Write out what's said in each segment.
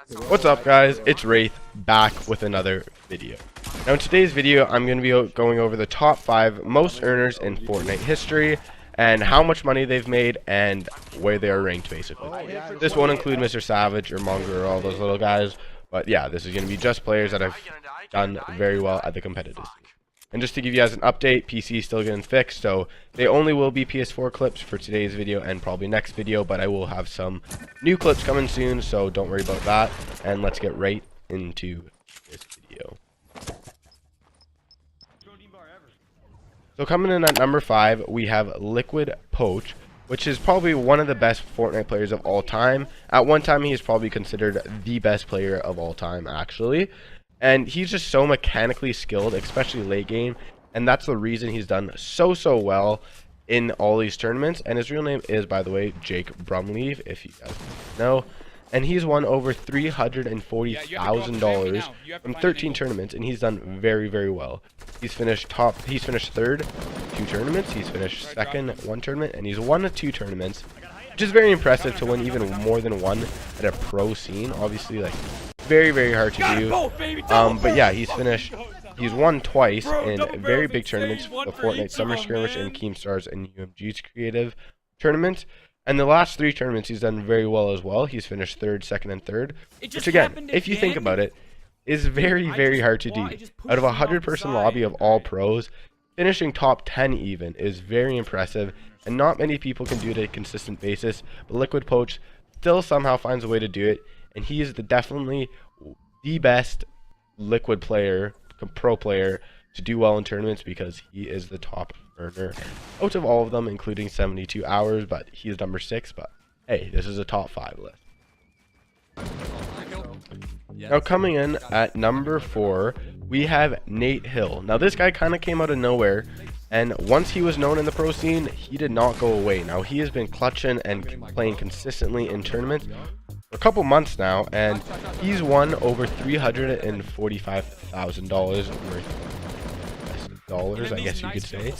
What's up guys, it's Wraith back with another video. Now in today's video I'm going to be going over the top 5 most earners in Fortnite history and how much money they've made and where they are ranked basically. This won't include Mr. Savage or Monger or all those little guys, but yeah, this is going to be just players that have done very well at the competitive scene. And just to give you guys an update, PC is still getting fixed, so they only will be PS4 clips for today's video and probably next video, but I will have some new clips coming soon, so don't worry about that. And let's get right into this video. So coming in at number 5, we have Liquid Poach, which is probably one of the best Fortnite players of all time. At one time, he is probably considered the best player of all time, actually. And he's just so mechanically skilled, especially late game, and that's the reason he's done so well in all these tournaments. And his real name is, by the way, Jake Brumleve, if you guys know. And he's won over $340,000 from 13 tournaments, and he's done very well. He's finished third 2 tournaments, he's finished second 1 tournament, and he's won 2 tournaments, which is very impressive to win even more than one at a pro scene. Obviously, like, very hard to do, but yeah, he's won twice in very big tournaments, the Fortnite Summer Skirmish and Keemstars and UMG's creative tournament, and the last 3 tournaments he's done very well as well. He's finished 3rd, 2nd, and 3rd, which again, if you think about it, is very hard to do. Out of a 100-person lobby of all pros, finishing top 10 even is very impressive, and not many people can do it at a consistent basis, but Liquid Poach still somehow finds a way to do it. And he is definitely the best Liquid player, pro player, to do well in tournaments because he is the top earner out of all of them, including 72 hours. But he's number 6. But hey, this is a top 5 list. Now coming in at number 4, we have Nate Hill. Now this guy kind of came out of nowhere, and once he was known in the pro scene, he did not go away. Now he has been clutching and playing consistently in tournaments a couple months now, and he's won over $345,000 worth of dollars, I guess you could say.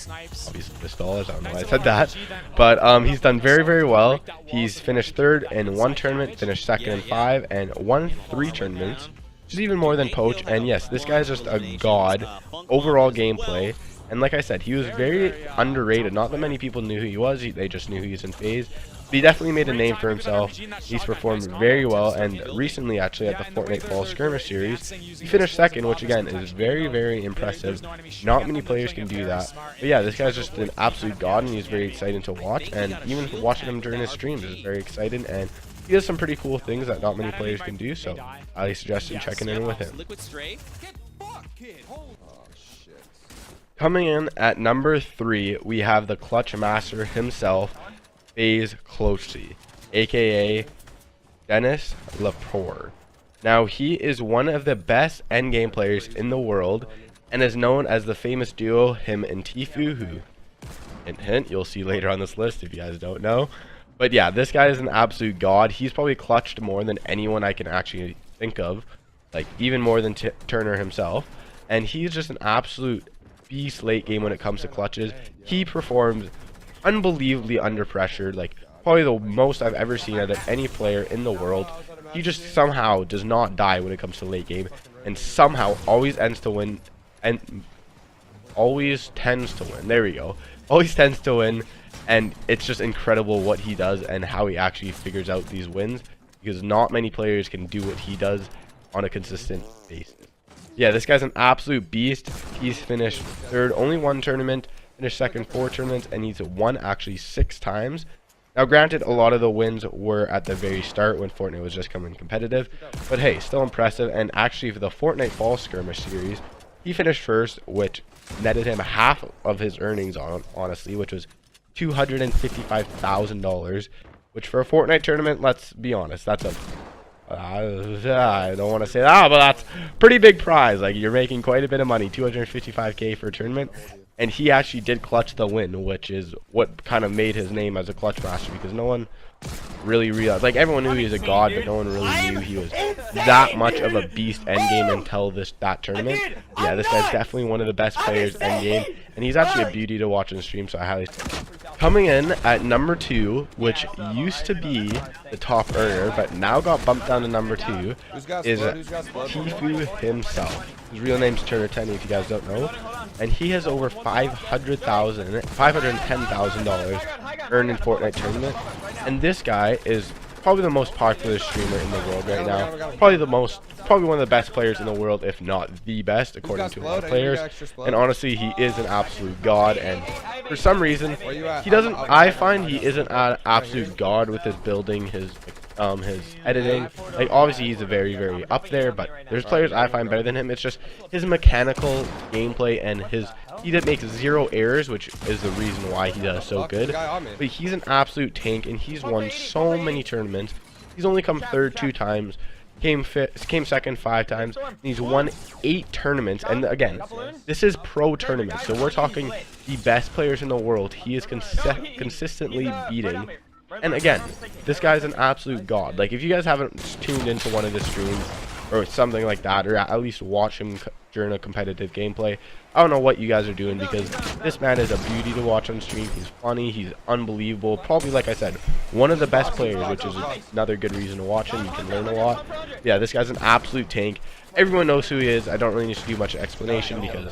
Obviously this dollars, I don't know why I said that, but he's done very well. He's finished 3rd in 1 tournament, finished 2nd in 5, and won 3 tournaments, which is even more than Poach. And yes, this guy's just a god overall gameplay. And like I said, he was very underrated. Not that many people knew who he was, they just knew he was in FaZe. But he definitely made a name for himself. He's performed very well, and recently actually at the Fortnite Fall Skirmish series, he finished 2nd, which again is very impressive. Not many players can do that. But yeah, this guy's just an absolute god, and he's very exciting to watch, and even watching him during his streams is very exciting, and he does some pretty cool things that not many players can do, so I highly suggest you checking in with him. Coming in at number 3, we have the clutch master himself, FaZe Closey, aka Dennis Lepore. Now he is one of the best endgame players in the world and is known as the famous duo him and Tfue, who hint you'll see later on this list if you guys don't know. But yeah, this guy is an absolute god. He's probably clutched more than anyone I can actually think of, like even more than Turner himself, and he's just an absolute beast late game when it comes to clutches. He performs unbelievably under pressure, like probably the most I've ever seen out of any player in the world. He just somehow does not die when it comes to late game, and somehow always ends to win, and always tends to win. There we go. Always tends to win, and it's just incredible what he does and how he actually figures out these wins, because not many players can do what he does on a consistent basis. Yeah, this guy's an absolute beast. He's finished 3rd, only 1 tournament, finished 2nd 4 tournaments, and he's won actually 6 times. Now granted, a lot of the wins were at the very start when Fortnite was just coming competitive, but hey, still impressive. And actually for the Fortnite Fall Skirmish series, he finished 1st, which netted him half of his earnings honestly, which was $255,000, which for a Fortnite tournament, let's be honest, that's a I don't want to say that, but that's pretty big prize. Like, you're making quite a bit of money, 255K for a tournament. And he actually did clutch the win, which is what kind of made his name as a clutch master, because no one really realized, like, everyone knew he was a god, but no one really knew he was that much of a beast endgame until that tournament. Yeah, this guy's definitely one of the best players endgame, and he's actually a beauty to watch on stream, so I highly Coming in at number 2, which used to be the top earner, but now got bumped down to number 2, is Tfue himself. His real name's Turner10, if you guys don't know. And he has over $510,000 earned in Fortnite tournament. And this guy is probably the most popular streamer in the world right now. Probably one of the best players in the world, if not the best, according to a lot of players. And honestly, he is an absolute god. And for some reason, I find he isn't an absolute god with his building, his editing. Like, obviously he's a very, very up there, but there's players I find better than him. It's just his mechanical gameplay and he did make 0 errors, which is the reason why he does so good. But he's an absolute tank, and he's won so many tournaments. He's only come third 2 times, came second 5 times, and he's won 8 tournaments. And again, this is pro tournaments, so we're talking the best players in the world. He is consistently beating. And again, this guy's an absolute god. Like, if you guys haven't tuned into one of his streams or something like that, or at least watch him during a competitive gameplay, I don't know what you guys are doing, because this man is a beauty to watch on stream. He's funny, he's unbelievable, probably, like I said, one of the best players, which is another good reason to watch him. You can learn a lot. Yeah, this guy's an absolute tank. Everyone knows who he is. I don't really need to do much explanation, because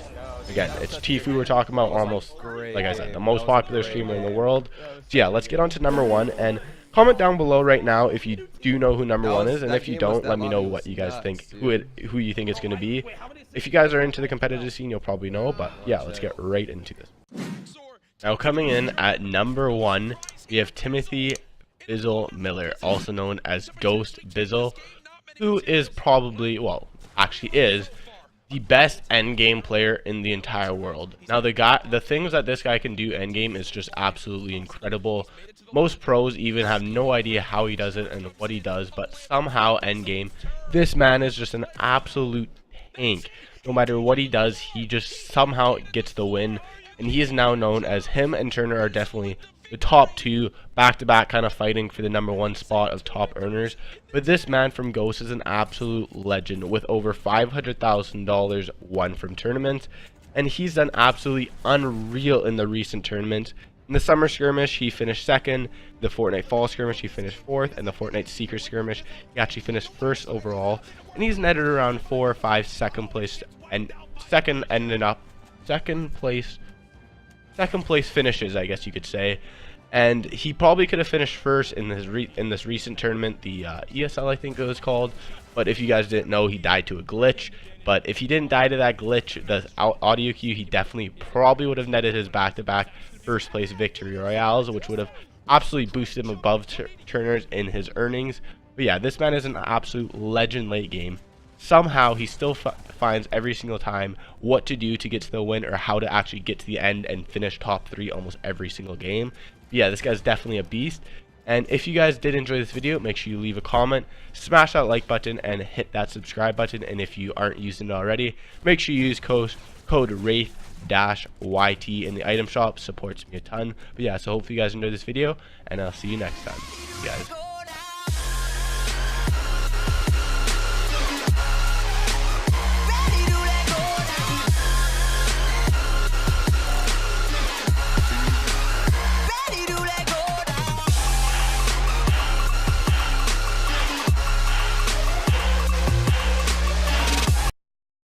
again, it's Tfue we're talking about, almost, like I said, the most popular streamer in the world. So yeah, let's get on to number 1, and comment down below right now if you do know who number 1 is, and if you don't, let me know what you guys think, who you think it's going to be. If you guys are into the competitive scene, you'll probably know, but yeah, let's get right into this. Now, coming in at number 1, we have Timothy Bizzle Miller, also known as Ghost Bizzle, who is probably, well, actually is the best endgame player in the entire world. Now, the things that this guy can do endgame is just absolutely incredible. Most pros even have no idea how he does it and what he does, but somehow endgame, this man is just an absolute tank. No matter what he does, he just somehow gets the win, and he is now known as, him and Turner are definitely the top 2 back-to-back, kind of fighting for the number 1 spot of top earners. But this man from Ghost is an absolute legend with over $500,000 won from tournaments, and he's done absolutely unreal in the recent tournaments. In the summer skirmish, he finished 2nd. The Fortnite fall skirmish, he finished 4th, and the Fortnite secret skirmish, he actually finished 1st overall. And he's netted around 4 or 5 second place finishes, I guess you could say. And he probably could have finished 1st in this recent tournament, the ESL, I think it was called. But if you guys didn't know, he died to a glitch. But if he didn't die to that glitch, the audio cue, he definitely probably would have netted his back-to-back 1st place victory royales, which would have absolutely boosted him above Turner's in his earnings. But yeah, this man is an absolute legend late game. Somehow he still finds every single time what to do to get to the win, or how to actually get to the end and finish top 3 almost every single game. But yeah, this guy's definitely a beast. And if you guys did enjoy this video, make sure you leave a comment, smash that like button, and hit that subscribe button. And if you aren't using it already, make sure you use code Wraith-YT in the item shop. Supports me a ton. But yeah, so hopefully you guys enjoyed this video, and I'll see you next time. See you guys.